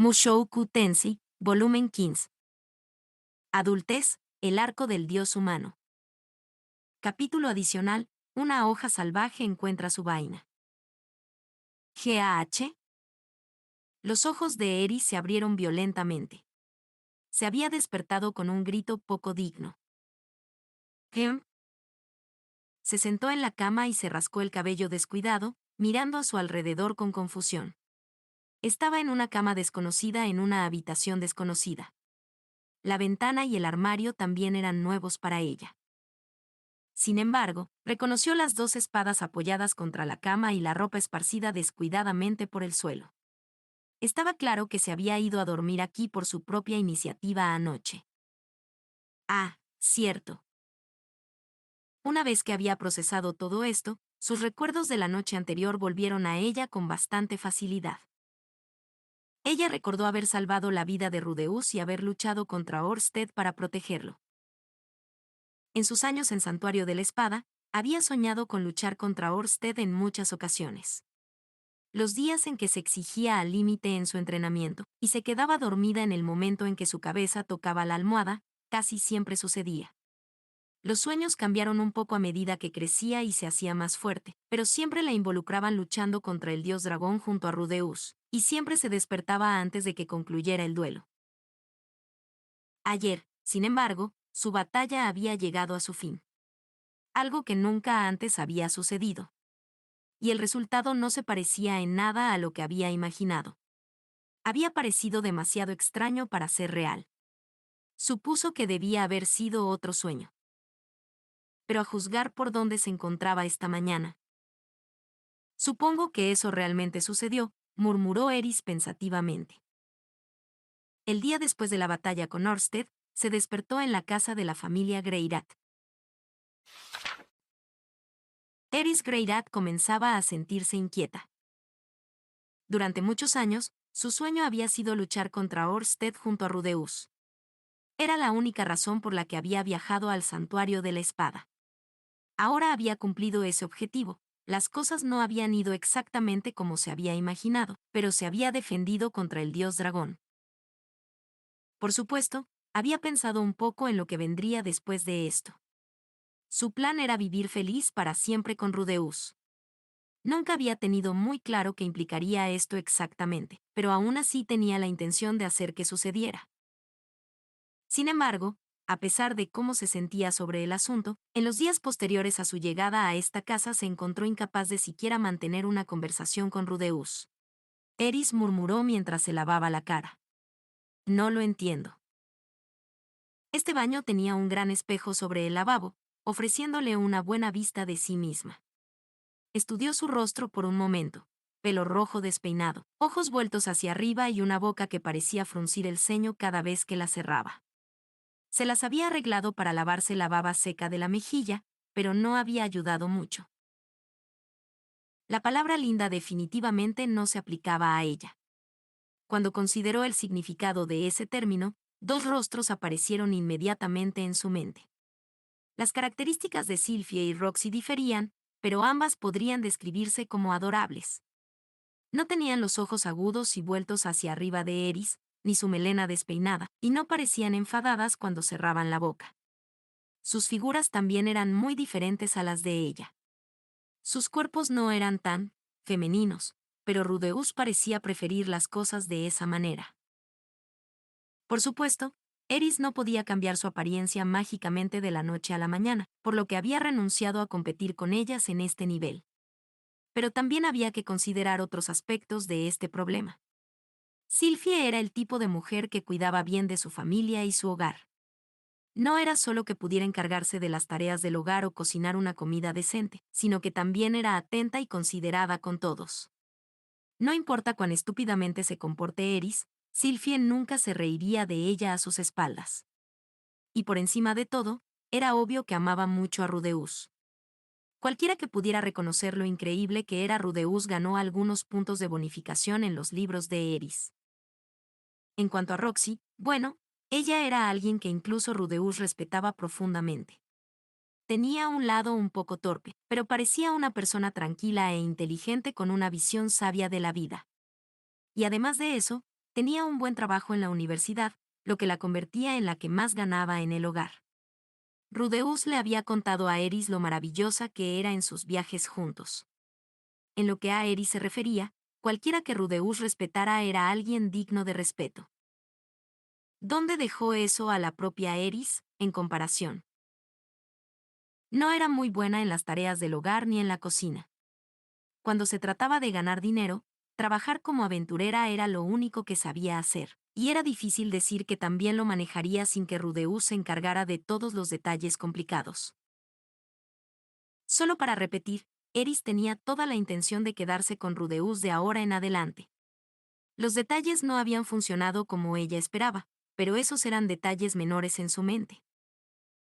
Mushoku Tensei, volumen 15. Adultez, el arco del dios humano. Capítulo adicional, una hoja salvaje encuentra su vaina. GAH. Los ojos de Eri se abrieron violentamente. Se había despertado con un grito poco digno. «¿Hem?» Se sentó en la cama y se rascó el cabello descuidado, mirando a su alrededor con confusión. Estaba en una cama desconocida en una habitación desconocida. La ventana y el armario también eran nuevos para ella. Sin embargo, reconoció las dos espadas apoyadas contra la cama y la ropa esparcida descuidadamente por el suelo. Estaba claro que se había ido a dormir aquí por su propia iniciativa anoche. Ah, cierto. Una vez que había procesado todo esto, sus recuerdos de la noche anterior volvieron a ella con bastante facilidad. Ella recordó haber salvado la vida de Rudeus y haber luchado contra Orsted para protegerlo. En sus años en Santuario de la Espada, había soñado con luchar contra Orsted en muchas ocasiones. Los días en que se exigía al límite en su entrenamiento, y se quedaba dormida en el momento en que su cabeza tocaba la almohada, casi siempre sucedía. Los sueños cambiaron un poco a medida que crecía y se hacía más fuerte, pero siempre la involucraban luchando contra el dios dragón junto a Rudeus, y siempre se despertaba antes de que concluyera el duelo. Ayer, sin embargo, su batalla había llegado a su fin. Algo que nunca antes había sucedido. Y el resultado no se parecía en nada a lo que había imaginado. Había parecido demasiado extraño para ser real. Supuso que debía haber sido otro sueño. Pero a juzgar por dónde se encontraba esta mañana. Supongo que eso realmente sucedió, murmuró Eris pensativamente. El día después de la batalla con Orsted, se despertó en la casa de la familia Greirat. Eris Greirat comenzaba a sentirse inquieta. Durante muchos años, su sueño había sido luchar contra Orsted junto a Rudeus. Era la única razón por la que había viajado al Santuario de la Espada. Ahora había cumplido ese objetivo. Las cosas no habían ido exactamente como se había imaginado, pero se había defendido contra el dios dragón. Por supuesto, había pensado un poco en lo que vendría después de esto. Su plan era vivir feliz para siempre con Rudeus. Nunca había tenido muy claro qué implicaría esto exactamente, pero aún así tenía la intención de hacer que sucediera. Sin embargo, a pesar de cómo se sentía sobre el asunto, en los días posteriores a su llegada a esta casa se encontró incapaz de siquiera mantener una conversación con Rudeus. Eris murmuró mientras se lavaba la cara. No lo entiendo. Este baño tenía un gran espejo sobre el lavabo, ofreciéndole una buena vista de sí misma. Estudió su rostro por un momento. Pelo rojo despeinado, ojos vueltos hacia arriba y una boca que parecía fruncir el ceño cada vez que la cerraba. Se las había arreglado para lavarse la baba seca de la mejilla, pero no había ayudado mucho. La palabra linda definitivamente no se aplicaba a ella. Cuando consideró el significado de ese término, dos rostros aparecieron inmediatamente en su mente. Las características de Sylphie y Roxy diferían, pero ambas podrían describirse como adorables. No tenían los ojos agudos y vueltos hacia arriba de Eris, ni su melena despeinada, y no parecían enfadadas cuando cerraban la boca. Sus figuras también eran muy diferentes a las de ella. Sus cuerpos no eran tan femeninos, pero Rudeus parecía preferir las cosas de esa manera. Por supuesto, Eris no podía cambiar su apariencia mágicamente de la noche a la mañana, por lo que había renunciado a competir con ellas en este nivel. Pero también había que considerar otros aspectos de este problema. Sylphie era el tipo de mujer que cuidaba bien de su familia y su hogar. No era solo que pudiera encargarse de las tareas del hogar o cocinar una comida decente, sino que también era atenta y considerada con todos. No importa cuán estúpidamente se comporte Eris, Sylphie nunca se reiría de ella a sus espaldas. Y por encima de todo, era obvio que amaba mucho a Rudeus. Cualquiera que pudiera reconocer lo increíble que era Rudeus ganó algunos puntos de bonificación en los libros de Eris. En cuanto a Roxy, bueno, ella era alguien que incluso Rudeus respetaba profundamente. Tenía un lado un poco torpe, pero parecía una persona tranquila e inteligente con una visión sabia de la vida. Y además de eso, tenía un buen trabajo en la universidad, lo que la convertía en la que más ganaba en el hogar. Rudeus le había contado a Eris lo maravillosa que era en sus viajes juntos. En lo que a Eris se refería, cualquiera que Rudeus respetara era alguien digno de respeto. ¿Dónde dejó eso a la propia Eris, en comparación? No era muy buena en las tareas del hogar ni en la cocina. Cuando se trataba de ganar dinero, trabajar como aventurera era lo único que sabía hacer, y era difícil decir que también lo manejaría sin que Rudeus se encargara de todos los detalles complicados. Solo para repetir, Eris tenía toda la intención de quedarse con Rudeus de ahora en adelante. Los detalles no habían funcionado como ella esperaba, pero esos eran detalles menores en su mente.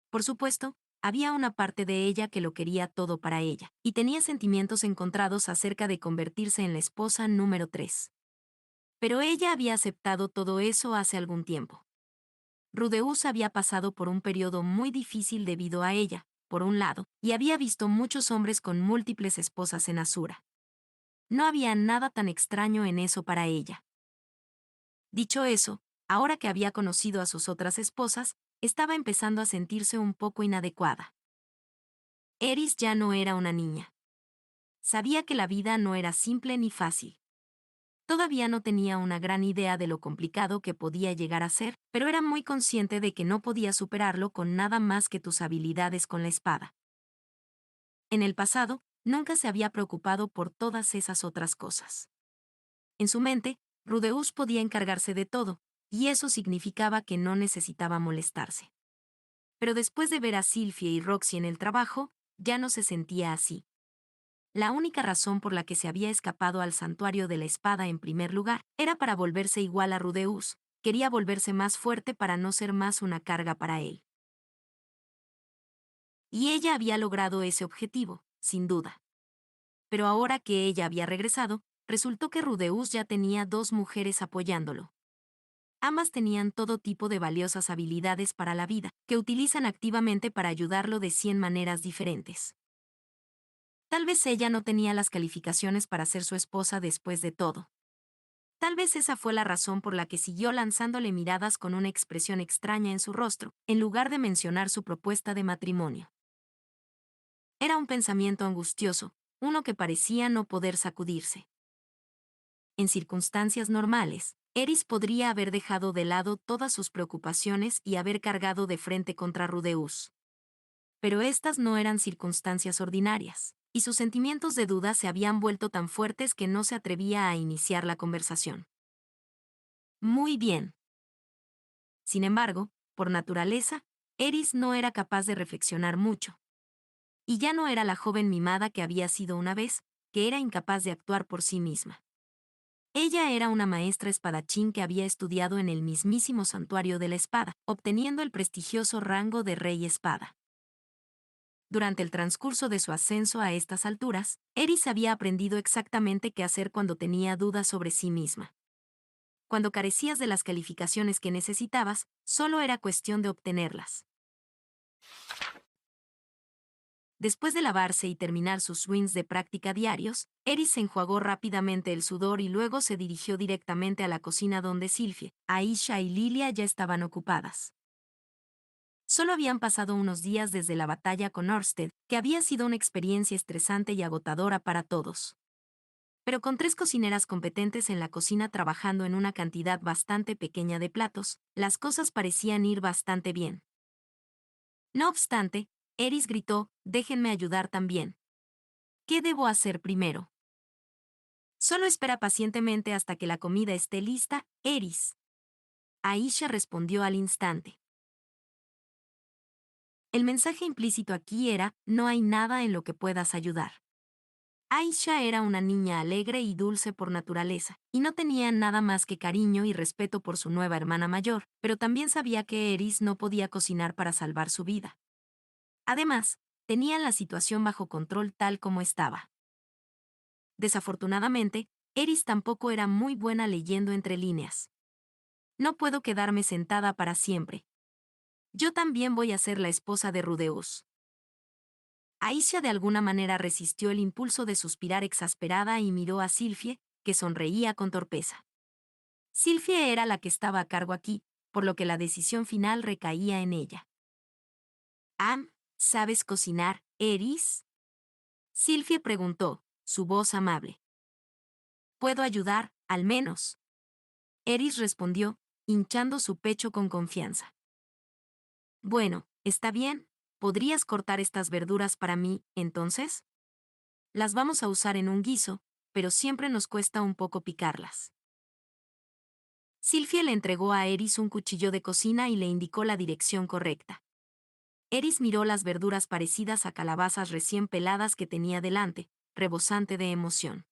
Por supuesto, había una parte de ella que lo quería todo para ella, y tenía sentimientos encontrados acerca de convertirse en la esposa número 3. Pero ella había aceptado todo eso hace algún tiempo. Rudeus había pasado por un periodo muy difícil debido a ella, por un lado, y había visto muchos hombres con múltiples esposas en Asura. No había nada tan extraño en eso para ella. Dicho eso, ahora que había conocido a sus otras esposas, estaba empezando a sentirse un poco inadecuada. Eris ya no era una niña. Sabía que la vida no era simple ni fácil. Todavía no tenía una gran idea de lo complicado que podía llegar a ser, pero era muy consciente de que no podía superarlo con nada más que tus habilidades con la espada. En el pasado, nunca se había preocupado por todas esas otras cosas. En su mente, Rudeus podía encargarse de todo, y eso significaba que no necesitaba molestarse. Pero después de ver a Sylphie y Roxy en el trabajo, ya no se sentía así. La única razón por la que se había escapado al santuario de la espada en primer lugar era para volverse igual a Rudeus, quería volverse más fuerte para no ser más una carga para él. Y ella había logrado ese objetivo, sin duda. Pero ahora que ella había regresado, resultó que Rudeus ya tenía 2 mujeres apoyándolo. Ambas tenían todo tipo de valiosas habilidades para la vida, que utilizan activamente para ayudarlo de 100 maneras diferentes. Tal vez ella no tenía las calificaciones para ser su esposa después de todo. Tal vez esa fue la razón por la que siguió lanzándole miradas con una expresión extraña en su rostro, en lugar de mencionar su propuesta de matrimonio. Era un pensamiento angustioso, uno que parecía no poder sacudirse. En circunstancias normales, Eris podría haber dejado de lado todas sus preocupaciones y haber cargado de frente contra Rudeus. Pero estas no eran circunstancias ordinarias, y sus sentimientos de duda se habían vuelto tan fuertes que no se atrevía a iniciar la conversación. Muy bien. Sin embargo, por naturaleza, Eris no era capaz de reflexionar mucho. Y ya no era la joven mimada que había sido una vez, que era incapaz de actuar por sí misma. Ella era una maestra espadachín que había estudiado en el mismísimo santuario de la espada, obteniendo el prestigioso rango de Rey Espada. Durante el transcurso de su ascenso a estas alturas, Eris había aprendido exactamente qué hacer cuando tenía dudas sobre sí misma. Cuando carecías de las calificaciones que necesitabas, solo era cuestión de obtenerlas. Después de lavarse y terminar sus swings de práctica diarios, Eris se enjuagó rápidamente el sudor y luego se dirigió directamente a la cocina donde Sylphie, Aisha y Lilia ya estaban ocupadas. Solo habían pasado unos días desde la batalla con Ørsted, que había sido una experiencia estresante y agotadora para todos. Pero con 3 cocineras competentes en la cocina trabajando en una cantidad bastante pequeña de platos, las cosas parecían ir bastante bien. No obstante, Eris gritó, «Déjenme ayudar también. ¿Qué debo hacer primero?» Solo espera pacientemente hasta que la comida esté lista, Eris. Aisha respondió al instante. El mensaje implícito aquí era, no hay nada en lo que puedas ayudar. Aisha era una niña alegre y dulce por naturaleza, y no tenía nada más que cariño y respeto por su nueva hermana mayor, pero también sabía que Eris no podía cocinar para salvar su vida. Además, tenían la situación bajo control tal como estaba. Desafortunadamente, Eris tampoco era muy buena leyendo entre líneas. No puedo quedarme sentada para siempre. Yo también voy a ser la esposa de Rudeus. Aisha de alguna manera resistió el impulso de suspirar exasperada y miró a Sylphie, que sonreía con torpeza. Sylvie era la que estaba a cargo aquí, por lo que la decisión final recaía en ella. ¿Sabes cocinar, Eris? Sylvie preguntó, su voz amable. Puedo ayudar, al menos. Eris respondió, hinchando su pecho con confianza. Bueno, está bien, ¿podrías cortar estas verduras para mí, entonces? Las vamos a usar en un guiso, pero siempre nos cuesta un poco picarlas. Sylvie le entregó a Eris un cuchillo de cocina y le indicó la dirección correcta. Eris miró las verduras parecidas a calabazas recién peladas que tenía delante, rebosante de emoción.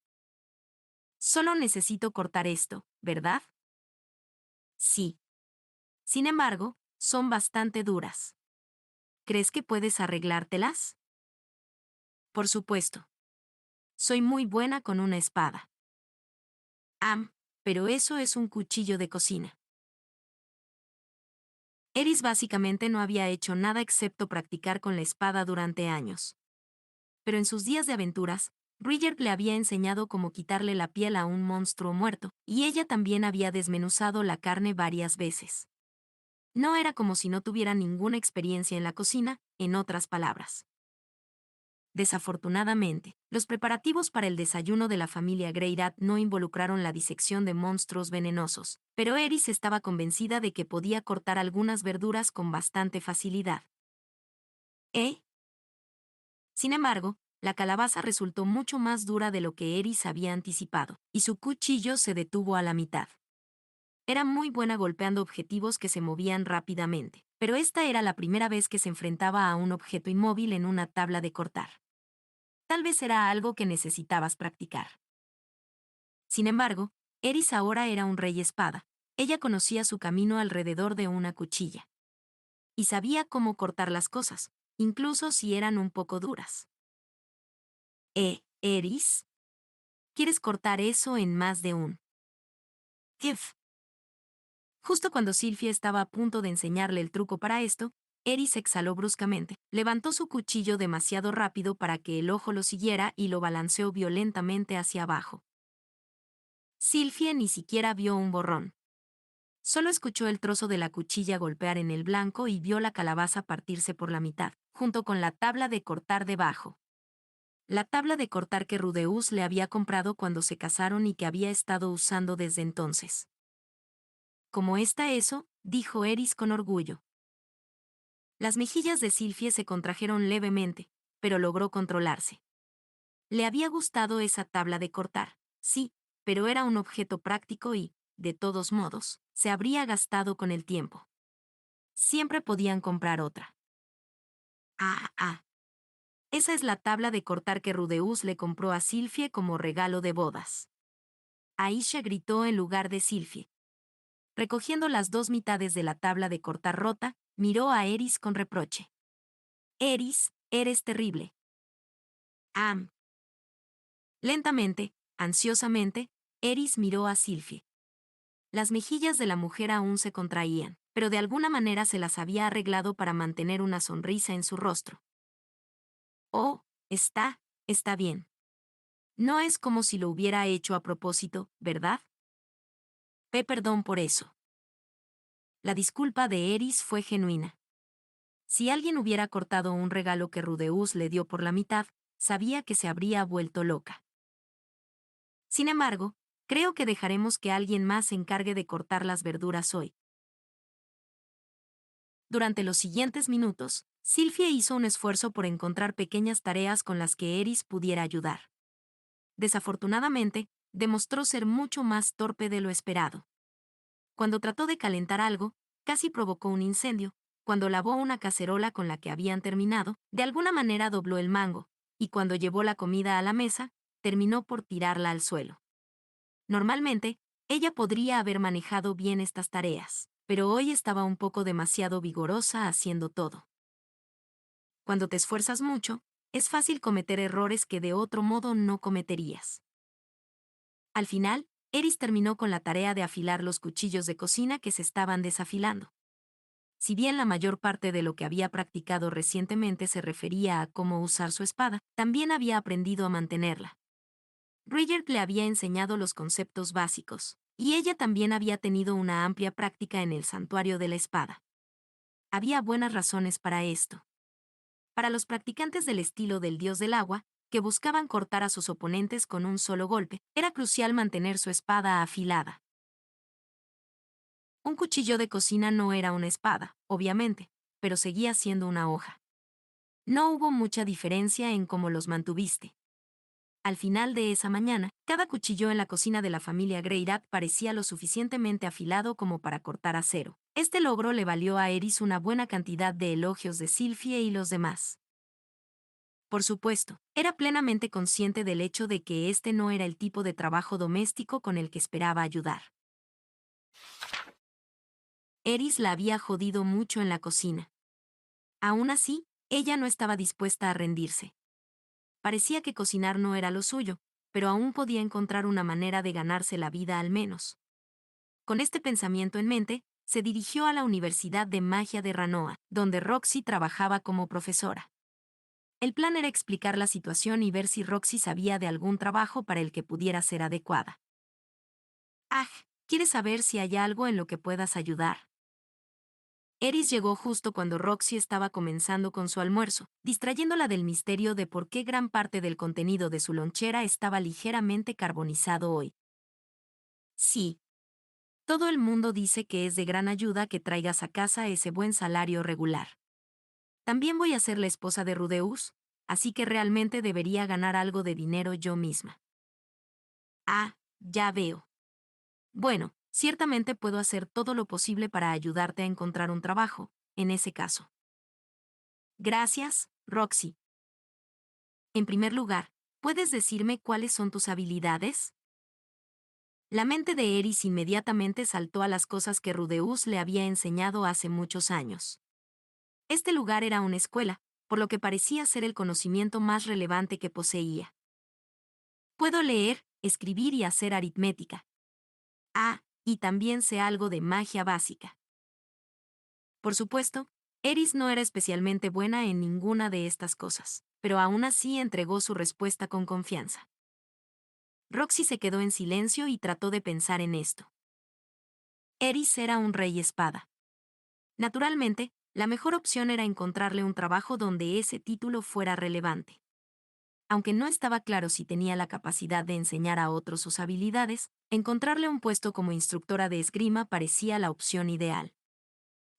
Solo necesito cortar esto, ¿verdad? Sí. Sin embargo, son bastante duras. ¿Crees que puedes arreglártelas? Por supuesto. Soy muy buena con una espada. Pero eso es un cuchillo de cocina. Eris básicamente no había hecho nada excepto practicar con la espada durante años. Pero en sus días de aventuras, Bridger le había enseñado cómo quitarle la piel a un monstruo muerto, y ella también había desmenuzado la carne varias veces. No era como si no tuviera ninguna experiencia en la cocina, en otras palabras. Desafortunadamente, los preparativos para el desayuno de la familia Greyrat no involucraron la disección de monstruos venenosos, pero Eris estaba convencida de que podía cortar algunas verduras con bastante facilidad. Sin embargo, la calabaza resultó mucho más dura de lo que Eris había anticipado, y su cuchillo se detuvo a la mitad. Era muy buena golpeando objetivos que se movían rápidamente, pero esta era la primera vez que se enfrentaba a un objeto inmóvil en una tabla de cortar. Tal vez era algo que necesitabas practicar. Sin embargo, Eris ahora era un rey espada. Ella conocía su camino alrededor de una cuchilla. Y sabía cómo cortar las cosas, incluso si eran un poco duras. Eris, ¿quieres cortar eso en más de un? Gif. Justo cuando Sylvie estaba a punto de enseñarle el truco para esto, Eris exhaló bruscamente, levantó su cuchillo demasiado rápido para que el ojo lo siguiera y lo balanceó violentamente hacia abajo. Sylvie ni siquiera vio un borrón. Solo escuchó el trozo de la cuchilla golpear en el blanco y vio la calabaza partirse por la mitad, junto con la tabla de cortar debajo. La tabla de cortar que Rudeus le había comprado cuando se casaron y que había estado usando desde entonces. ¿Cómo está eso?, dijo Eris con orgullo. Las mejillas de Sylvie se contrajeron levemente, pero logró controlarse. Le había gustado esa tabla de cortar, sí, pero era un objeto práctico y, de todos modos, se habría gastado con el tiempo. Siempre podían comprar otra. Esa es la tabla de cortar que Rudeus le compró a Sylvie como regalo de bodas. Aisha gritó en lugar de Sylvie. Recogiendo las dos mitades de la tabla de cortar rota, miró a Eris con reproche. Eris, eres terrible. Lentamente, ansiosamente, Eris miró a Sylvie. Las mejillas de la mujer aún se contraían, pero de alguna manera se las había arreglado para mantener una sonrisa en su rostro. Oh, está bien. No es como si lo hubiera hecho a propósito, ¿verdad? Perdón por eso. La disculpa de Eris fue genuina. Si alguien hubiera cortado un regalo que Rudeus le dio por la mitad, sabía que se habría vuelto loca. Sin embargo, creo que dejaremos que alguien más se encargue de cortar las verduras hoy. Durante los siguientes minutos, Sylvie hizo un esfuerzo por encontrar pequeñas tareas con las que Eris pudiera ayudar. Desafortunadamente, demostró ser mucho más torpe de lo esperado. Cuando trató de calentar algo, casi provocó un incendio. Cuando lavó una cacerola con la que habían terminado, de alguna manera dobló el mango, y cuando llevó la comida a la mesa, terminó por tirarla al suelo. Normalmente, ella podría haber manejado bien estas tareas, pero hoy estaba un poco demasiado vigorosa haciendo todo. Cuando te esfuerzas mucho, es fácil cometer errores que de otro modo no cometerías. Al final, Eris terminó con la tarea de afilar los cuchillos de cocina que se estaban desafilando. Si bien la mayor parte de lo que había practicado recientemente se refería a cómo usar su espada, también había aprendido a mantenerla. Bridger le había enseñado los conceptos básicos, y ella también había tenido una amplia práctica en el santuario de la espada. Había buenas razones para esto. Para los practicantes del estilo del dios del agua, que buscaban cortar a sus oponentes con un solo golpe, era crucial mantener su espada afilada. Un cuchillo de cocina no era una espada, obviamente, pero seguía siendo una hoja. No hubo mucha diferencia en cómo los mantuviste. Al final de esa mañana, cada cuchillo en la cocina de la familia Greyrat parecía lo suficientemente afilado como para cortar acero. Este logro le valió a Eris una buena cantidad de elogios de Sylphie y los demás. Por supuesto, era plenamente consciente del hecho de que este no era el tipo de trabajo doméstico con el que esperaba ayudar. Eris la había jodido mucho en la cocina. Aún así, ella no estaba dispuesta a rendirse. Parecía que cocinar no era lo suyo, pero aún podía encontrar una manera de ganarse la vida al menos. Con este pensamiento en mente, se dirigió a la Universidad de Magia de Ranoa, donde Roxy trabajaba como profesora. El plan era explicar la situación y ver si Roxy sabía de algún trabajo para el que pudiera ser adecuada. Ah, ¿quieres saber si hay algo en lo que puedas ayudar? Eris llegó justo cuando Roxy estaba comenzando con su almuerzo, distrayéndola del misterio de por qué gran parte del contenido de su lonchera estaba ligeramente carbonizado hoy. Sí. Todo el mundo dice que es de gran ayuda que traigas a casa ese buen salario regular. También voy a ser la esposa de Rudeus, así que realmente debería ganar algo de dinero yo misma. Ah, ya veo. Bueno, ciertamente puedo hacer todo lo posible para ayudarte a encontrar un trabajo, en ese caso. Gracias, Roxy. En primer lugar, ¿puedes decirme cuáles son tus habilidades? La mente de Eris inmediatamente saltó a las cosas que Rudeus le había enseñado hace muchos años. Este lugar era una escuela, por lo que parecía ser el conocimiento más relevante que poseía. Puedo leer, escribir y hacer aritmética. Ah, y también sé algo de magia básica. Por supuesto, Eris no era especialmente buena en ninguna de estas cosas, pero aún así entregó su respuesta con confianza. Roxy se quedó en silencio y trató de pensar en esto. Eris era un rey espada. Naturalmente, la mejor opción era encontrarle un trabajo donde ese título fuera relevante. Aunque no estaba claro si tenía la capacidad de enseñar a otros sus habilidades, encontrarle un puesto como instructora de esgrima parecía la opción ideal.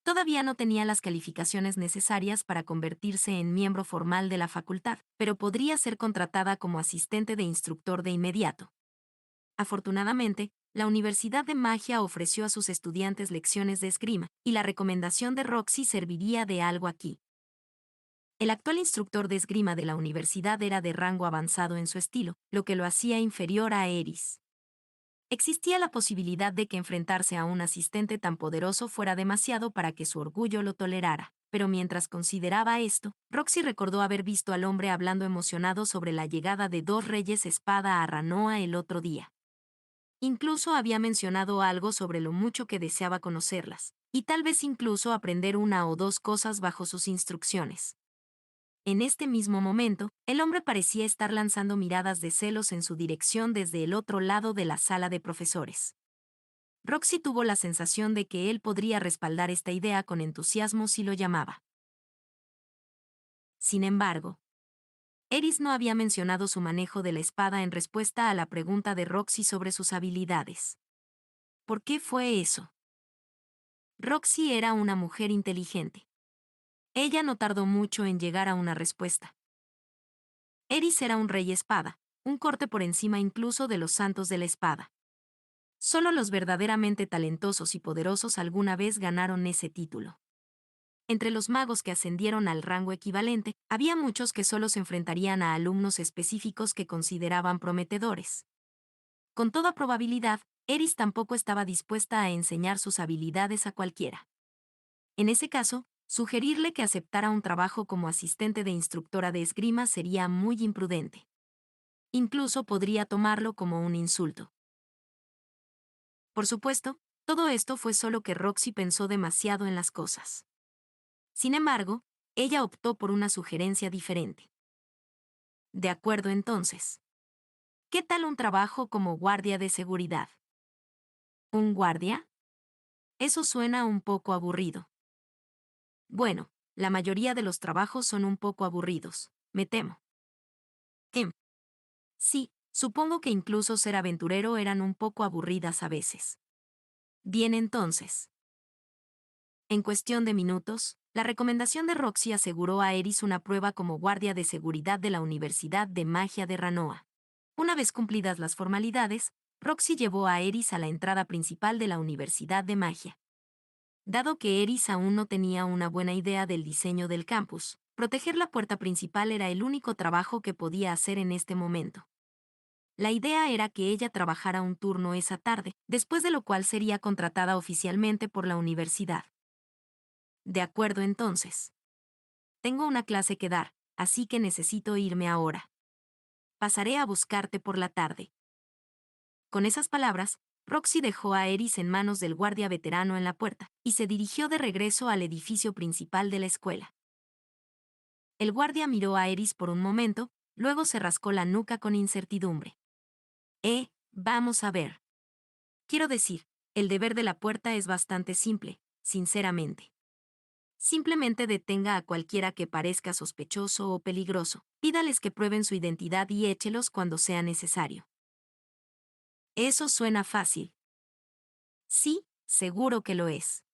Todavía no tenía las calificaciones necesarias para convertirse en miembro formal de la facultad, pero podría ser contratada como asistente de instructor de inmediato. Afortunadamente, la Universidad de Magia ofreció a sus estudiantes lecciones de esgrima, y la recomendación de Roxy serviría de algo aquí. El actual instructor de esgrima de la universidad era de rango avanzado en su estilo, lo que lo hacía inferior a Eris. Existía la posibilidad de que enfrentarse a un asistente tan poderoso fuera demasiado para que su orgullo lo tolerara. Pero mientras consideraba esto, Roxy recordó haber visto al hombre hablando emocionado sobre la llegada de dos reyes espada a Ranoa el otro día. Incluso había mencionado algo sobre lo mucho que deseaba conocerlas, y tal vez incluso aprender una o dos cosas bajo sus instrucciones. En este mismo momento, el hombre parecía estar lanzando miradas de celos en su dirección desde el otro lado de la sala de profesores. Roxy tuvo la sensación de que él podría respaldar esta idea con entusiasmo si lo llamaba. Sin embargo, Eris no había mencionado su manejo de la espada en respuesta a la pregunta de Roxy sobre sus habilidades. ¿Por qué fue eso? Roxy era una mujer inteligente. Ella no tardó mucho en llegar a una respuesta. Eris era un rey espada, un corte por encima incluso de los santos de la espada. Solo los verdaderamente talentosos y poderosos alguna vez ganaron ese título. Entre los magos que ascendieron al rango equivalente, había muchos que solo se enfrentarían a alumnos específicos que consideraban prometedores. Con toda probabilidad, Eris tampoco estaba dispuesta a enseñar sus habilidades a cualquiera. En ese caso, sugerirle que aceptara un trabajo como asistente de instructora de esgrima sería muy imprudente. Incluso podría tomarlo como un insulto. Por supuesto, todo esto fue solo que Roxy pensó demasiado en las cosas. Sin embargo, ella optó por una sugerencia diferente. De acuerdo entonces. ¿Qué tal un trabajo como guardia de seguridad? ¿Un guardia? Eso suena un poco aburrido. Bueno, la mayoría de los trabajos son un poco aburridos, me temo. Em, sí, supongo que incluso ser aventurero eran un poco aburridas a veces. Bien entonces. En cuestión de minutos, la recomendación de Roxy aseguró a Eris una prueba como guardia de seguridad de la Universidad de Magia de Ranoa. Una vez cumplidas las formalidades, Roxy llevó a Eris a la entrada principal de la Universidad de Magia. Dado que Eris aún no tenía una buena idea del diseño del campus, proteger la puerta principal era el único trabajo que podía hacer en este momento. La idea era que ella trabajara un turno esa tarde, después de lo cual sería contratada oficialmente por la universidad. De acuerdo entonces. Tengo una clase que dar, así que necesito irme ahora. Pasaré a buscarte por la tarde. Con esas palabras, Roxy dejó a Eris en manos del guardia veterano en la puerta, y se dirigió de regreso al edificio principal de la escuela. El guardia miró a Eris por un momento, luego se rascó la nuca con incertidumbre. Vamos a ver. Quiero decir, el deber de la puerta es bastante simple, sinceramente. Simplemente detenga a cualquiera que parezca sospechoso o peligroso, pídales que prueben su identidad y échelos cuando sea necesario. Eso suena fácil. Sí, seguro que lo es.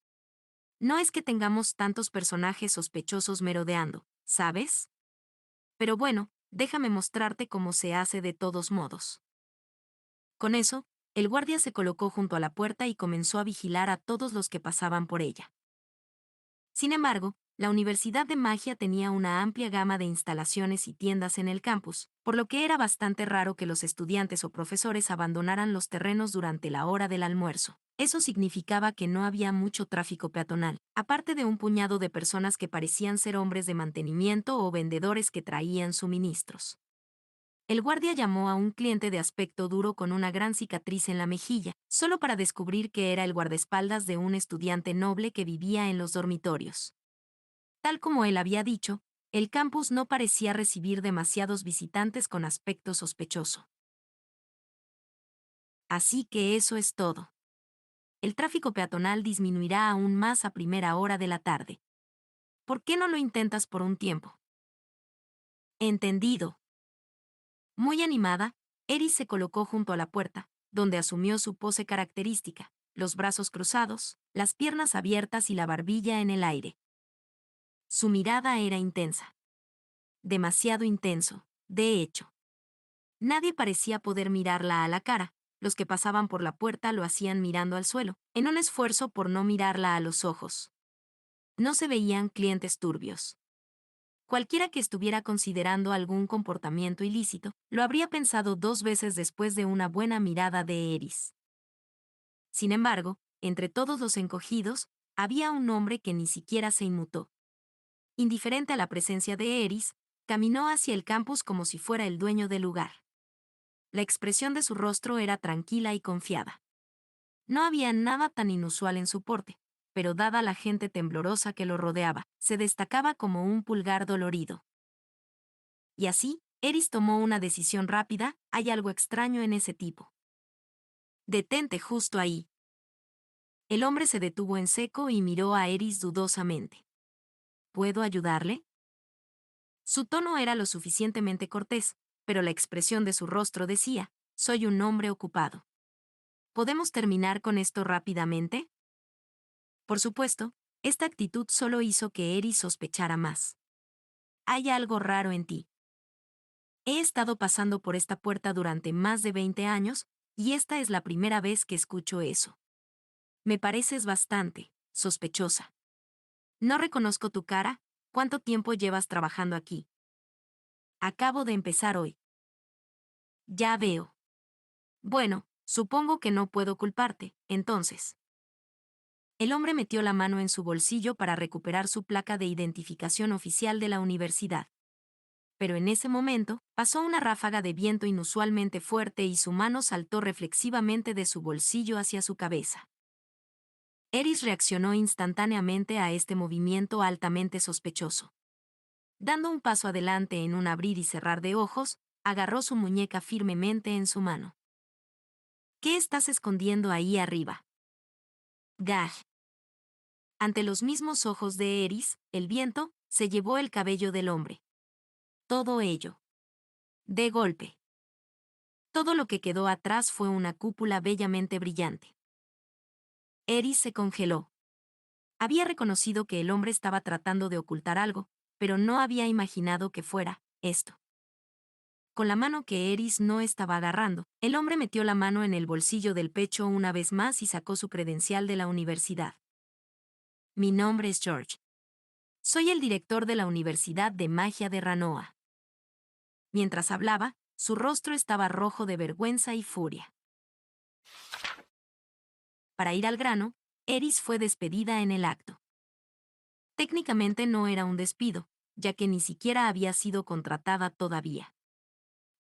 No es que tengamos tantos personajes sospechosos merodeando, ¿sabes? Pero bueno, déjame mostrarte cómo se hace de todos modos. Con eso, el guardia se colocó junto a la puerta y comenzó a vigilar a todos los que pasaban por ella. Sin embargo, la Universidad de Magia tenía una amplia gama de instalaciones y tiendas en el campus, por lo que era bastante raro que los estudiantes o profesores abandonaran los terrenos durante la hora del almuerzo. Eso significaba que no había mucho tráfico peatonal, aparte de un puñado de personas que parecían ser hombres de mantenimiento o vendedores que traían suministros. El guardia llamó a un cliente de aspecto duro con una gran cicatriz en la mejilla, solo para descubrir que era el guardaespaldas de un estudiante noble que vivía en los dormitorios. Tal como él había dicho, el campus no parecía recibir demasiados visitantes con aspecto sospechoso. Así que eso es todo. El tráfico peatonal disminuirá aún más a primera hora de la tarde. ¿Por qué no lo intentas por un tiempo? Entendido. Muy animada, Eris se colocó junto a la puerta, donde asumió su pose característica, los brazos cruzados, las piernas abiertas y la barbilla en el aire. Su mirada era intensa. Demasiado intenso, de hecho. Nadie parecía poder mirarla a la cara, los que pasaban por la puerta lo hacían mirando al suelo, en un esfuerzo por no mirarla a los ojos. No se veían clientes turbios. Cualquiera que estuviera considerando algún comportamiento ilícito, lo habría pensado 2 veces después de una buena mirada de Eris. Sin embargo, entre todos los encogidos, había un hombre que ni siquiera se inmutó. Indiferente a la presencia de Eris, caminó hacia el campus como si fuera el dueño del lugar. La expresión de su rostro era tranquila y confiada. No había nada tan inusual en su porte, pero dada la gente temblorosa que lo rodeaba, se destacaba como un pulgar dolorido. Y así, Eris tomó una decisión rápida: hay algo extraño en ese tipo. Detente justo ahí. El hombre se detuvo en seco y miró a Eris dudosamente. ¿Puedo ayudarle? Su tono era lo suficientemente cortés, pero la expresión de su rostro decía: soy un hombre ocupado. ¿Podemos terminar con esto rápidamente? Por supuesto, esta actitud solo hizo que Eris sospechara más. Hay algo raro en ti. He estado pasando por esta puerta durante más de 20 años, y esta es la primera vez que escucho eso. Me pareces bastante sospechosa. No reconozco tu cara. ¿Cuánto tiempo llevas trabajando aquí? Acabo de empezar hoy. Ya veo. Bueno, supongo que no puedo culparte, entonces. El hombre metió la mano en su bolsillo para recuperar su placa de identificación oficial de la universidad. Pero en ese momento, pasó una ráfaga de viento inusualmente fuerte y su mano saltó reflexivamente de su bolsillo hacia su cabeza. Eris reaccionó instantáneamente a este movimiento altamente sospechoso. Dando un paso adelante en un abrir y cerrar de ojos, agarró su muñeca firmemente en su mano. ¿Qué estás escondiendo ahí arriba? Gag. Ante los mismos ojos de Eris, el viento se llevó el cabello del hombre. Todo ello. De golpe. Todo lo que quedó atrás fue una cúpula bellamente brillante. Eris se congeló. Había reconocido que el hombre estaba tratando de ocultar algo, pero no había imaginado que fuera esto. Con la mano que Eris no estaba agarrando, el hombre metió la mano en el bolsillo del pecho una vez más y sacó su credencial de la universidad. Mi nombre es George. Soy el director de la Universidad de Magia de Ranoa. Mientras hablaba, su rostro estaba rojo de vergüenza y furia. Para ir al grano, Eris fue despedida en el acto. Técnicamente no era un despido, ya que ni siquiera había sido contratada todavía.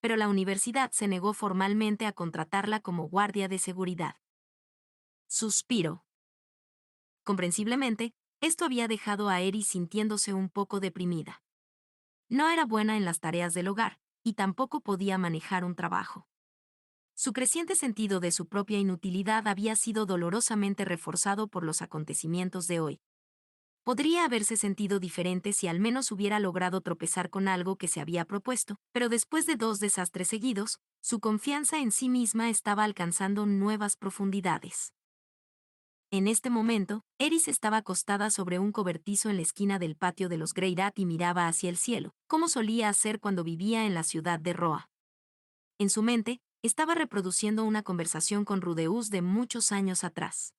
Pero la universidad se negó formalmente a contratarla como guardia de seguridad. Suspiró. Comprensiblemente, esto había dejado a Eris sintiéndose un poco deprimida. No era buena en las tareas del hogar, y tampoco podía manejar un trabajo. Su creciente sentido de su propia inutilidad había sido dolorosamente reforzado por los acontecimientos de hoy. Podría haberse sentido diferente si al menos hubiera logrado tropezar con algo que se había propuesto, pero después de 2 desastres seguidos, su confianza en sí misma estaba alcanzando nuevas profundidades. En este momento, Eris estaba acostada sobre un cobertizo en la esquina del patio de los Greirat y miraba hacia el cielo, como solía hacer cuando vivía en la ciudad de Roa. En su mente, estaba reproduciendo una conversación con Rudeus de muchos años atrás.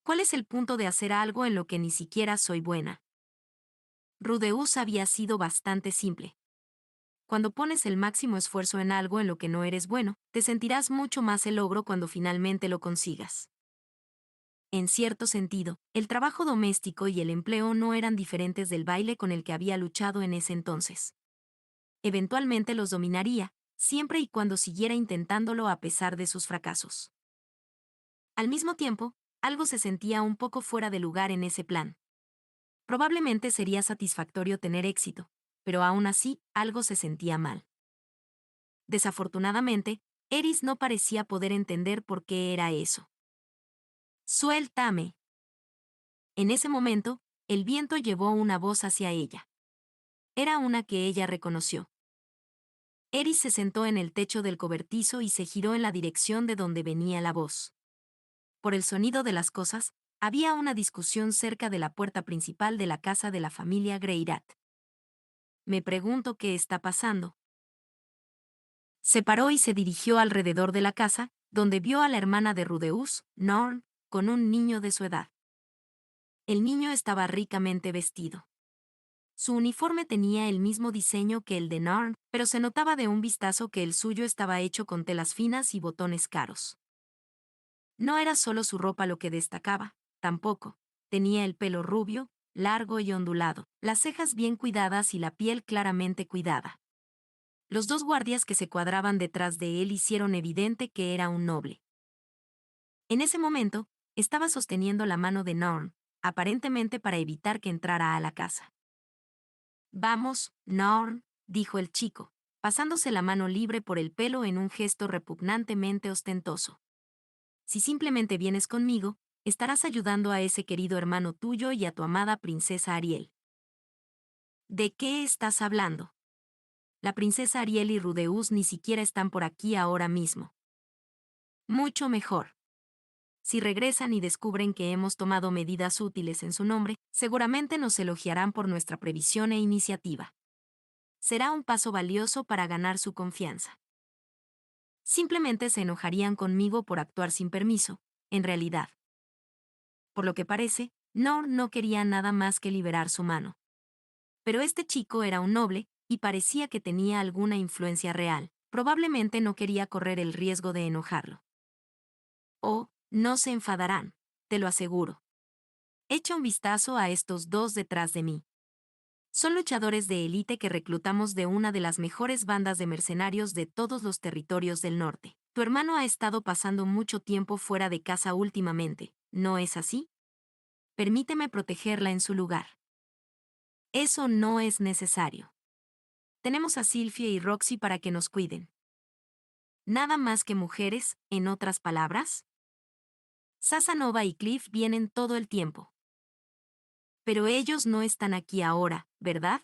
¿Cuál es el punto de hacer algo en lo que ni siquiera soy buena? Rudeus había sido bastante simple. Cuando pones el máximo esfuerzo en algo en lo que no eres bueno, te sentirás mucho más el logro cuando finalmente lo consigas. En cierto sentido, el trabajo doméstico y el empleo no eran diferentes del baile con el que había luchado en ese entonces. Eventualmente los dominaría, siempre y cuando siguiera intentándolo a pesar de sus fracasos. Al mismo tiempo, algo se sentía un poco fuera de lugar en ese plan. Probablemente sería satisfactorio tener éxito, pero aún así algo se sentía mal. Desafortunadamente, Eris no parecía poder entender por qué era eso. ¡Suéltame! En ese momento, el viento llevó una voz hacia ella. Era una que ella reconoció. Eris se sentó en el techo del cobertizo y se giró en la dirección de donde venía la voz. Por el sonido de las cosas, había una discusión cerca de la puerta principal de la casa de la familia Greirat. Me pregunto qué está pasando. Se paró y se dirigió alrededor de la casa, donde vio a la hermana de Rudeus, Norn, con un niño de su edad. El niño estaba ricamente vestido. Su uniforme tenía el mismo diseño que el de Norn, pero se notaba de un vistazo que el suyo estaba hecho con telas finas y botones caros. No era solo su ropa lo que destacaba, tampoco. Tenía el pelo rubio, largo y ondulado, las cejas bien cuidadas y la piel claramente cuidada. Los 2 guardias que se cuadraban detrás de él hicieron evidente que era un noble. En ese momento, estaba sosteniendo la mano de Norn, aparentemente para evitar que entrara a la casa. Vamos, Norn, dijo el chico, pasándose la mano libre por el pelo en un gesto repugnantemente ostentoso. Si simplemente vienes conmigo, estarás ayudando a ese querido hermano tuyo y a tu amada princesa Ariel. ¿De qué estás hablando? La princesa Ariel y Rudeus ni siquiera están por aquí ahora mismo. Mucho mejor. Si regresan y descubren que hemos tomado medidas útiles en su nombre, seguramente nos elogiarán por nuestra previsión e iniciativa. Será un paso valioso para ganar su confianza. Simplemente se enojarían conmigo por actuar sin permiso, en realidad. Por lo que parece, Nor no quería nada más que liberar su mano. Pero este chico era un noble, y parecía que tenía alguna influencia real. Probablemente no quería correr el riesgo de enojarlo. Oh, no se enfadarán, te lo aseguro. Echa un vistazo a estos 2 detrás de mí. Son luchadores de élite que reclutamos de una de las mejores bandas de mercenarios de todos los territorios del norte. Tu hermano ha estado pasando mucho tiempo fuera de casa últimamente, ¿no es así? Permíteme protegerla en su lugar. Eso no es necesario. Tenemos a Sylphie y Roxy para que nos cuiden. Nada más que mujeres, en otras palabras. Sasanova y Cliff vienen todo el tiempo. Pero ellos no están aquí ahora, ¿verdad?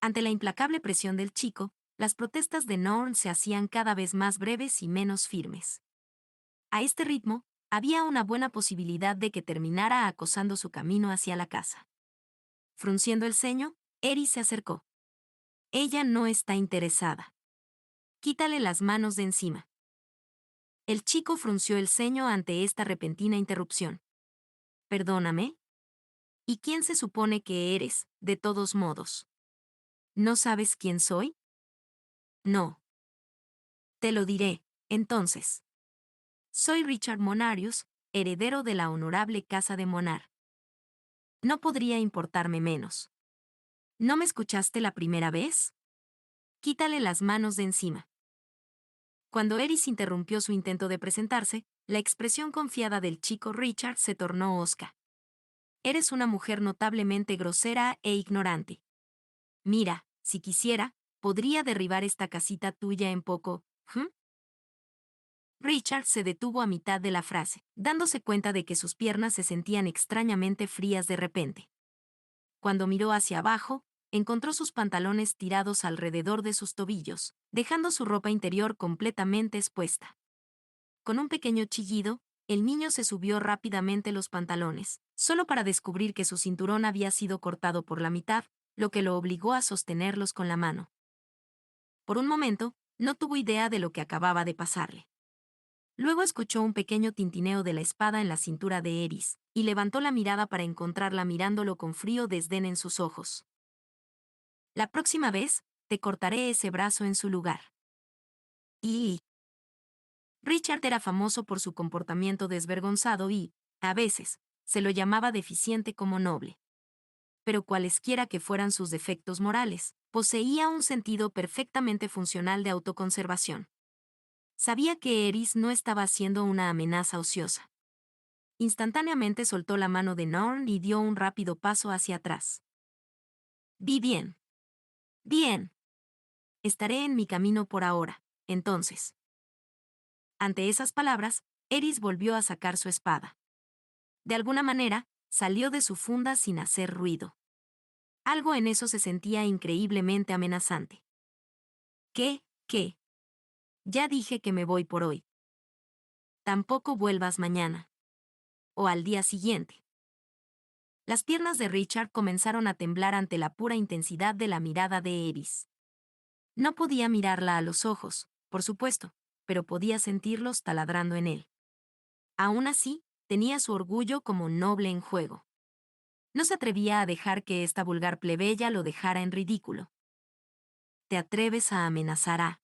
Ante la implacable presión del chico, las protestas de Norn se hacían cada vez más breves y menos firmes. A este ritmo, había una buena posibilidad de que terminara acosando su camino hacia la casa. Frunciendo el ceño, Eris se acercó. Ella no está interesada. Quítale las manos de encima. El chico frunció el ceño ante esta repentina interrupción. ¿Perdóname? ¿Y quién se supone que eres, de todos modos? ¿No sabes quién soy? No. Te lo diré, entonces. Soy Richard Monarius, heredero de la honorable casa de Monar. No podría importarme menos. ¿No me escuchaste la primera vez? Quítale las manos de encima. Cuando Eris interrumpió su intento de presentarse, la expresión confiada del chico Richard se tornó hosca. Eres una mujer notablemente grosera e ignorante. Mira, si quisiera, podría derribar esta casita tuya en poco. Richard se detuvo a mitad de la frase, dándose cuenta de que sus piernas se sentían extrañamente frías de repente. Cuando miró hacia abajo, encontró sus pantalones tirados alrededor de sus tobillos, dejando su ropa interior completamente expuesta. Con un pequeño chillido, el niño se subió rápidamente los pantalones, solo para descubrir que su cinturón había sido cortado por la mitad, lo que lo obligó a sostenerlos con la mano. Por un momento, no tuvo idea de lo que acababa de pasarle. Luego escuchó un pequeño tintineo de la espada en la cintura de Eris, y levantó la mirada para encontrarla mirándolo con frío desdén en sus ojos. La próxima vez, te cortaré ese brazo en su lugar. Y Richard era famoso por su comportamiento desvergonzado y, a veces, se lo llamaba deficiente como noble. Pero cualesquiera que fueran sus defectos morales, poseía un sentido perfectamente funcional de autoconservación. Sabía que Eris no estaba siendo una amenaza ociosa. Instantáneamente soltó la mano de Norn y dio un rápido paso hacia atrás. Vi bien. Bien. Estaré en mi camino por ahora, entonces. Ante esas palabras, Eris volvió a sacar su espada. De alguna manera, salió de su funda sin hacer ruido. Algo en eso se sentía increíblemente amenazante. ¿Qué? Ya dije que me voy por hoy. Tampoco vuelvas mañana. O al día siguiente. Las piernas de Richard comenzaron a temblar ante la pura intensidad de la mirada de Eris. No podía mirarla a los ojos, por supuesto, pero podía sentirlos taladrando en él. Aún así, tenía su orgullo como noble en juego. No se atrevía a dejar que esta vulgar plebeya lo dejara en ridículo. Te atreves a amenazar a...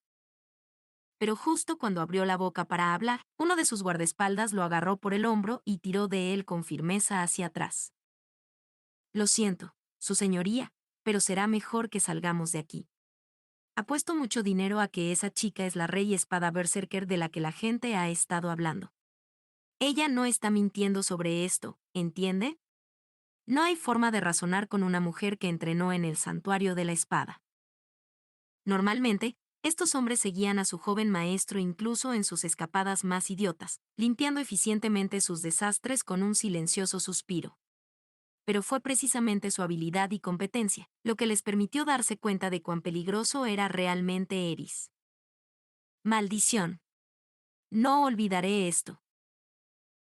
Pero justo cuando abrió la boca para hablar, uno de sus guardaespaldas lo agarró por el hombro y tiró de él con firmeza hacia atrás. Lo siento, su señoría, pero será mejor que salgamos de aquí. Apuesto mucho dinero a que esa chica es la rey espada berserker de la que la gente ha estado hablando. Ella no está mintiendo sobre esto, ¿entiende? No hay forma de razonar con una mujer que entrenó en el santuario de la espada. Normalmente, estos hombres seguían a su joven maestro incluso en sus escapadas más idiotas, limpiando eficientemente sus desastres con un silencioso suspiro. Pero fue precisamente su habilidad y competencia lo que les permitió darse cuenta de cuán peligroso era realmente Eris. Maldición. No olvidaré esto.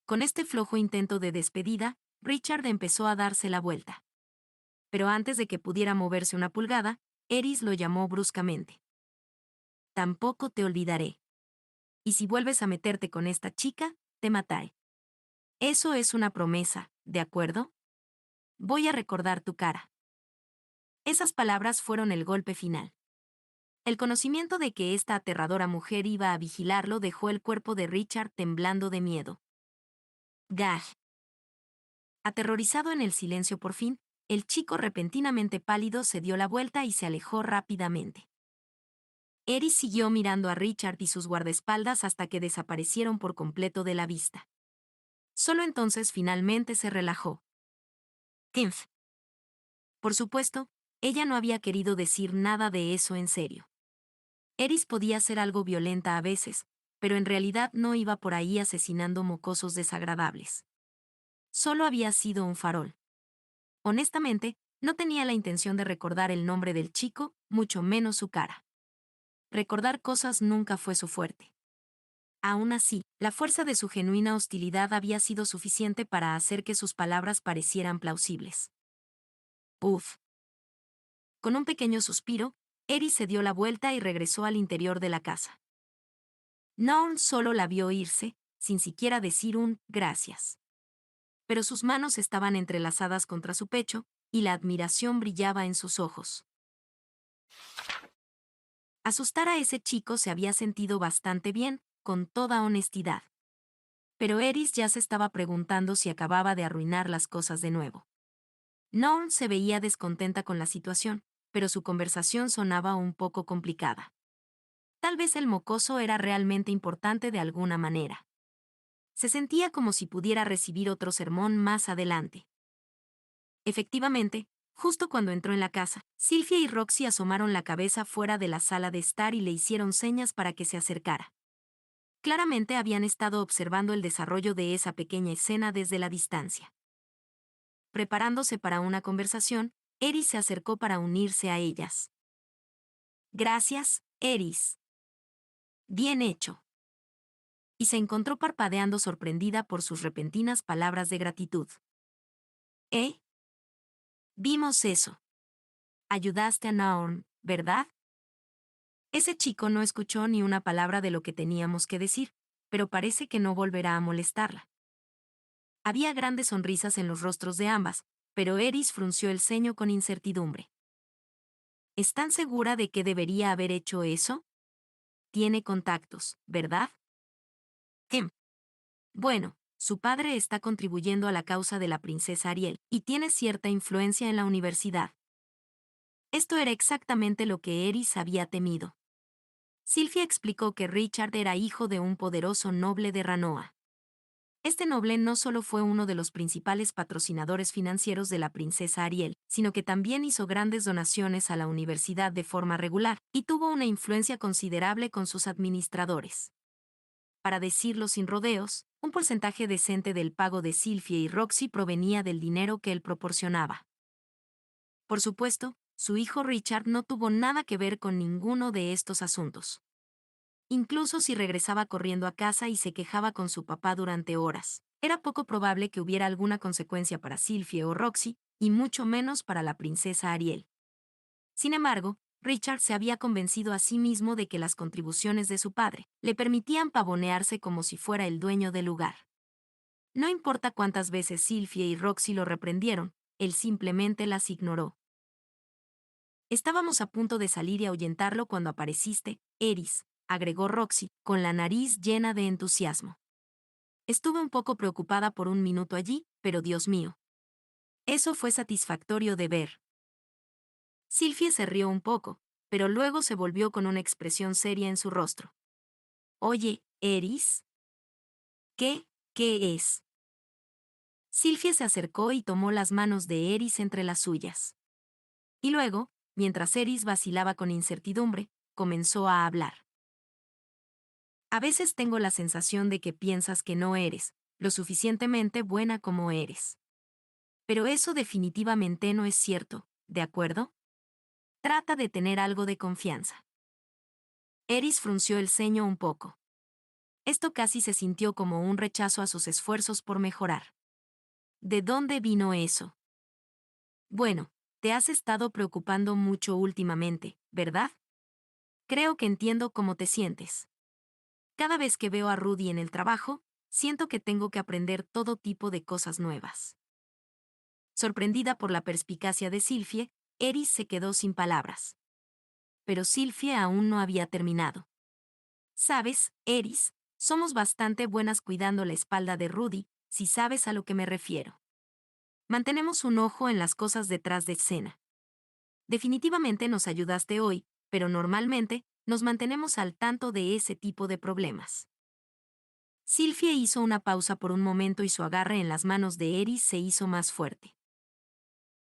Con este flojo intento de despedida, Richard empezó a darse la vuelta. Pero antes de que pudiera moverse una pulgada, Eris lo llamó bruscamente. Tampoco te olvidaré. Y si vuelves a meterte con esta chica, te mataré. Eso es una promesa, ¿de acuerdo? Voy a recordar tu cara. Esas palabras fueron el golpe final. El conocimiento de que esta aterradora mujer iba a vigilarlo dejó el cuerpo de Richard temblando de miedo. Gag. Aterrorizado en el silencio por fin, el chico repentinamente pálido se dio la vuelta y se alejó rápidamente. Eris siguió mirando a Richard y sus guardaespaldas hasta que desaparecieron por completo de la vista. Solo entonces finalmente se relajó. Kempf. Por supuesto, ella no había querido decir nada de eso en serio. Eris podía ser algo violenta a veces, pero en realidad no iba por ahí asesinando mocosos desagradables. Solo había sido un farol. Honestamente, no tenía la intención de recordar el nombre del chico, mucho menos su cara. Recordar cosas nunca fue su fuerte. Aún así, la fuerza de su genuina hostilidad había sido suficiente para hacer que sus palabras parecieran plausibles. Uf. Con un pequeño suspiro, Eris se dio la vuelta y regresó al interior de la casa. Norn solo la vio irse, sin siquiera decir un gracias. Pero sus manos estaban entrelazadas contra su pecho, y la admiración brillaba en sus ojos. Asustar a ese chico se había sentido bastante bien, con toda honestidad. Pero Eris ya se estaba preguntando si acababa de arruinar las cosas de nuevo. Norn se veía descontenta con la situación, pero su conversación sonaba un poco complicada. Tal vez el mocoso era realmente importante de alguna manera. Se sentía como si pudiera recibir otro sermón más adelante. Efectivamente, justo cuando entró en la casa, Sylvia y Roxy asomaron la cabeza fuera de la sala de estar y le hicieron señas para que se acercara. Claramente habían estado observando el desarrollo de esa pequeña escena desde la distancia. Preparándose para una conversación, Eris se acercó para unirse a ellas. Gracias, Eris. Bien hecho. Y se encontró parpadeando sorprendida por sus repentinas palabras de gratitud. ¿Eh? Vimos eso. Ayudaste a Naorn, ¿verdad? Ese chico no escuchó ni una palabra de lo que teníamos que decir, pero parece que no volverá a molestarla. Había grandes sonrisas en los rostros de ambas, pero Eris frunció el ceño con incertidumbre. ¿Están segura de que debería haber hecho eso? Tiene contactos, ¿verdad? Hem. Bueno, su padre está contribuyendo a la causa de la princesa Ariel, y tiene cierta influencia en la universidad. Esto era exactamente lo que Eris había temido. Sylvia explicó que Richard era hijo de un poderoso noble de Ranoa. Este noble no solo fue uno de los principales patrocinadores financieros de la princesa Ariel, sino que también hizo grandes donaciones a la universidad de forma regular, y tuvo una influencia considerable con sus administradores. Para decirlo sin rodeos, un porcentaje decente del pago de Sylvia y Roxy provenía del dinero que él proporcionaba. Por supuesto, su hijo Richard no tuvo nada que ver con ninguno de estos asuntos. Incluso si regresaba corriendo a casa y se quejaba con su papá durante horas, era poco probable que hubiera alguna consecuencia para Sylvia o Roxy, y mucho menos para la princesa Ariel. Sin embargo, Richard se había convencido a sí mismo de que las contribuciones de su padre le permitían pavonearse como si fuera el dueño del lugar. No importa cuántas veces Sylvia y Roxy lo reprendieron, él simplemente las ignoró. Estábamos a punto de salir y ahuyentarlo cuando apareciste, Eris, agregó Roxy, con la nariz llena de entusiasmo. Estuve un poco preocupada por un minuto allí, pero Dios mío. Eso fue satisfactorio de ver. Sylvia se rió un poco, pero luego se volvió con una expresión seria en su rostro. Oye, Eris. ¿Qué es? Sylvia se acercó y tomó las manos de Eris entre las suyas. Y luego, mientras Eris vacilaba con incertidumbre, comenzó a hablar. A veces tengo la sensación de que piensas que no eres lo suficientemente buena como eres. Pero eso definitivamente no es cierto, ¿de acuerdo? Trata de tener algo de confianza. Eris frunció el ceño un poco. Esto casi se sintió como un rechazo a sus esfuerzos por mejorar. ¿De dónde vino eso? Bueno, te has estado preocupando mucho últimamente, ¿verdad? Creo que entiendo cómo te sientes. Cada vez que veo a Rudy en el trabajo, siento que tengo que aprender todo tipo de cosas nuevas. Sorprendida por la perspicacia de Sylvie, Eris se quedó sin palabras. Pero Sylvie aún no había terminado. Sabes, Eris, somos bastante buenas cuidando la espalda de Rudy, si sabes a lo que me refiero. Mantenemos un ojo en las cosas detrás de escena. Definitivamente nos ayudaste hoy, pero normalmente nos mantenemos al tanto de ese tipo de problemas. Sylvie hizo una pausa por un momento y su agarre en las manos de Eris se hizo más fuerte.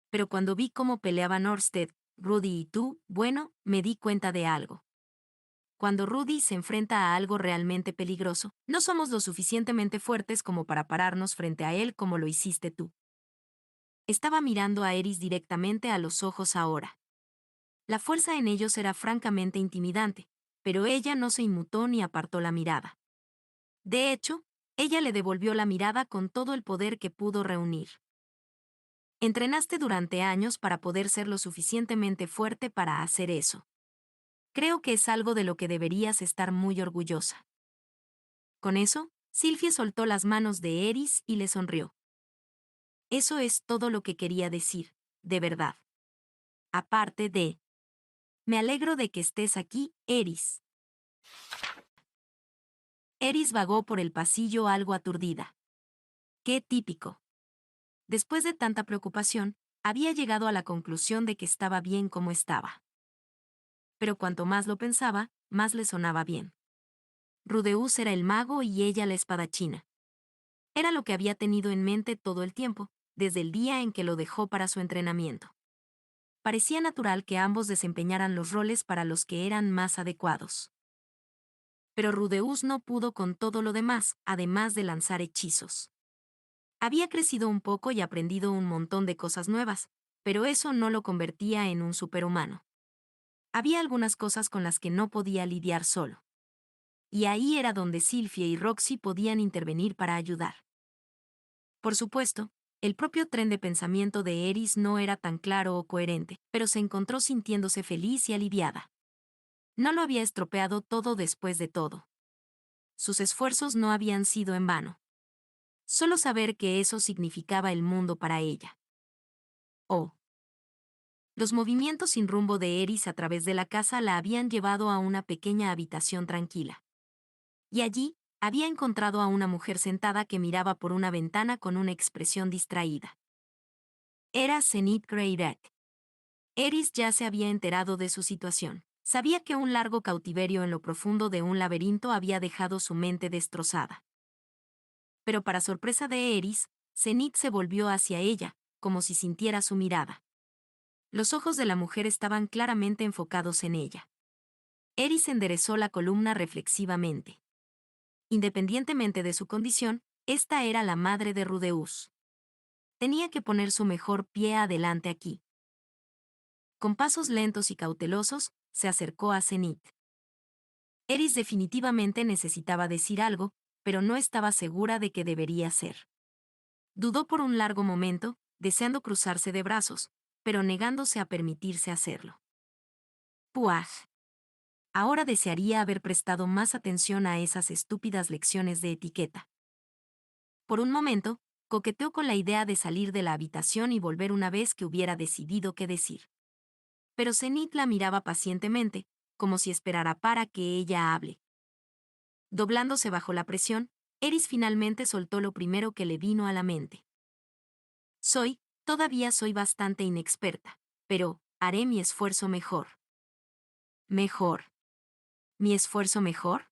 Pero cuando vi cómo peleaban Orsted, Rudy y tú, bueno, me di cuenta de algo. cuando Rudy se enfrenta a algo realmente peligroso, no somos lo suficientemente fuertes como para pararnos frente a él como lo hiciste tú. Estaba mirando a Eris directamente a los ojos ahora. La fuerza en ellos era francamente intimidante, pero ella no se inmutó ni apartó la mirada. De hecho, ella le devolvió la mirada con todo el poder que pudo reunir. Entrenaste durante años para poder ser lo suficientemente fuerte para hacer eso. Creo que es algo de lo que deberías estar muy orgullosa. Con eso, Sylvie soltó las manos de Eris y le sonrió. Eso es todo lo que quería decir, de verdad. Aparte de... Me alegro de que estés aquí, Eris. Eris vagó por el pasillo algo aturdida. Qué típico. Después de tanta preocupación, había llegado a la conclusión de que estaba bien como estaba. Pero cuanto más lo pensaba, más le sonaba bien. Rudeus era el mago y ella la espadachina. Era lo que había tenido en mente todo el tiempo, desde el día en que lo dejó para su entrenamiento. Parecía natural que ambos desempeñaran los roles para los que eran más adecuados. Pero Rudeus no pudo con todo lo demás, además de lanzar hechizos. Había crecido un poco y aprendido un montón de cosas nuevas, pero eso no lo convertía en un superhumano. Había algunas cosas con las que no podía lidiar solo. Y ahí era donde Sylvie y Roxy podían intervenir para ayudar. Por supuesto, el propio tren de pensamiento de Eris no era tan claro o coherente, pero se encontró sintiéndose feliz y aliviada. No lo había estropeado todo después de todo. Sus esfuerzos no habían sido en vano. Solo saber que eso significaba el mundo para ella. Oh. Los movimientos sin rumbo de Eris a través de la casa la habían llevado a una pequeña habitación tranquila. Y allí, había encontrado a una mujer sentada que miraba por una ventana con una expresión distraída. Era Zenith Greyrat. Eris ya se había enterado de su situación. Sabía que un largo cautiverio en lo profundo de un laberinto había dejado su mente destrozada. Pero para sorpresa de Eris, Zenith se volvió hacia ella, como si sintiera su mirada. Los ojos de la mujer estaban claramente enfocados en ella. Eris enderezó la columna reflexivamente. Independientemente de su condición, esta era la madre de Rudeus. Tenía que poner su mejor pie adelante aquí. Con pasos lentos y cautelosos, se acercó a Zenith. Eris definitivamente necesitaba decir algo, pero no estaba segura de qué debería hacer. Dudó por un largo momento, deseando cruzarse de brazos, pero negándose a permitirse hacerlo. Puaj. Ahora desearía haber prestado más atención a esas estúpidas lecciones de etiqueta. Por un momento, coqueteó con la idea de salir de la habitación y volver una vez que hubiera decidido qué decir. Pero Zenith la miraba pacientemente, como si esperara para que ella hable. Doblándose bajo la presión, Eris finalmente soltó lo primero que le vino a la mente. Todavía soy bastante inexperta, pero haré mi esfuerzo mejor. Mejor. ¿Mi esfuerzo mejor?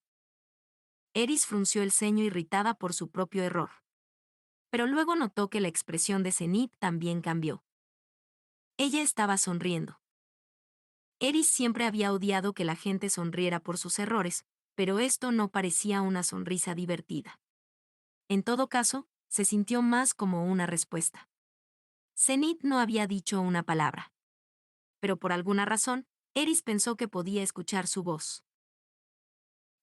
Eris frunció el ceño irritada por su propio error. Pero luego notó que la expresión de Zenith también cambió. Ella estaba sonriendo. Eris siempre había odiado que la gente sonriera por sus errores, pero esto no parecía una sonrisa divertida. En todo caso, se sintió más como una respuesta. Zenith no había dicho una palabra. Pero por alguna razón, Eris pensó que podía escuchar su voz.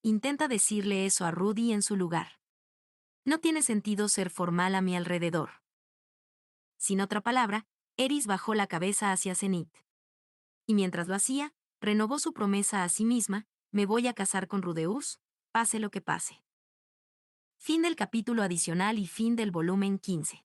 Intenta decirle eso a Rudy en su lugar. No tiene sentido ser formal a mi alrededor. Sin otra palabra, Eris bajó la cabeza hacia Zenith. Y mientras lo hacía, renovó su promesa a sí misma: me voy a casar con Rudeus, pase lo que pase. Fin del capítulo adicional y fin del volumen 15.